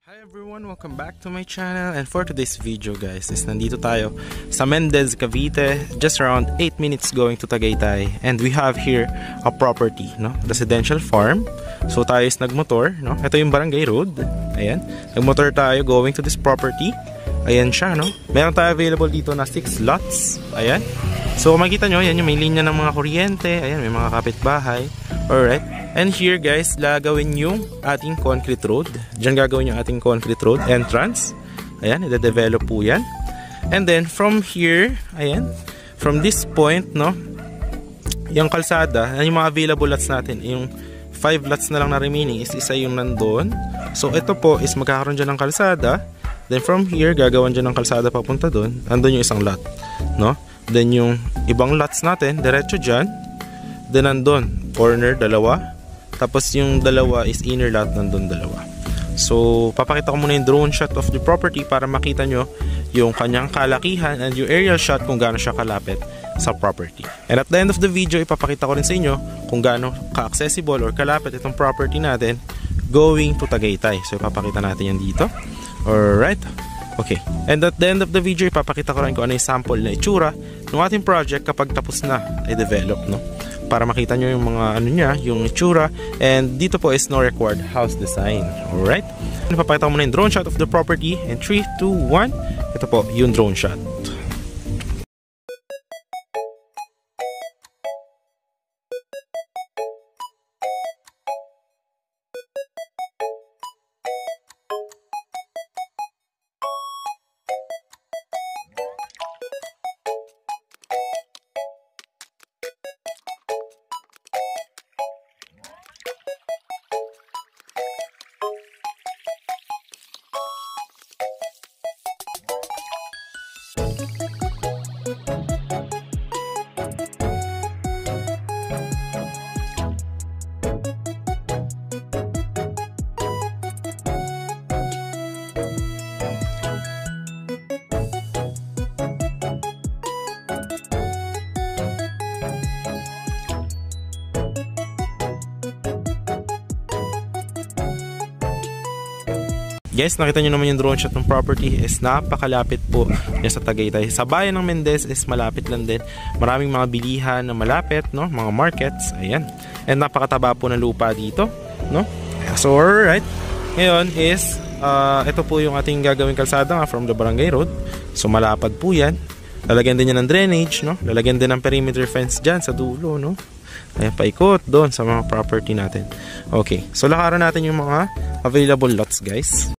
Hi everyone, welcome back to my channel, and for today's video guys is nandito tayo sa Mendez, Cavite, just around 8 minutes going to Tagaytay, and we have here a property, no, residential farm. So tayo is nagmotor, no, ito yung barangay road, ayan, nagmotor tayo going to this property, ayan siya, no, meron tayo available dito na 6 lots, ayan. So makikita nyo, ayan yung may linya ng mga kuryente, ayan, may mga kapitbahay, alright. And here guys, gagawin yung ating concrete road. Diyan gagawin yung ating concrete road entrance. Ayan, ide-develop po yan. And then from here, ayan, from this point, no, yung kalsada, yung mga available lots natin, yung 5 lots na lang na remaining is isa yung nandun. So ito po is magkakaroon dyan ng kalsada. Then from here, gagawin dyan ng kalsada papunta dun. Andun yung isang lot, no. Then yung ibang lots natin, diretso dyan. Then nandun, corner, dalawa. Tapos yung dalawa is inner lot, nandun dalawa. So papakita ko muna yung drone shot of the property para makita nyo yung kanyang kalakihan and yung aerial shot kung gaano siya kalapit sa property. And at the end of the video, ipapakita ko rin sa inyo kung gaano ka-accessible or kalapit itong property natin going to Tagaytay. So ipapakita natin yan dito. Alright. Okay. And at the end of the video, ipapakita ko rin kung ano yung sample na itsura ng ating project kapag tapos na i-develop, no? Para makita nyo yung mga ano niya, yung itsura. And dito po is no required house design. Alright? Napapakita ko muna yung drone shot of the property. And 3, 2, 1. Ito po yung drone shot. Guys, nakita nyo naman yung drone shot ng property is napakalapit po niya sa Tagaytay. Sa bayan ng Mendez is malapit lang din. Maraming mga bilihan na malapit, no? Mga markets, ayan. And napakataba po ng lupa dito, no? So, alright. Ngayon is, ito po yung ating gagawing kalsada nga from the barangay road. So, malapad po yan. Lalagyan din yan ng drainage, no? Lalagyan din ng perimeter fence dyan sa dulo, no? Ayan, paikot doon sa mga property natin. Okay. So, lakaran natin yung mga available lots, guys.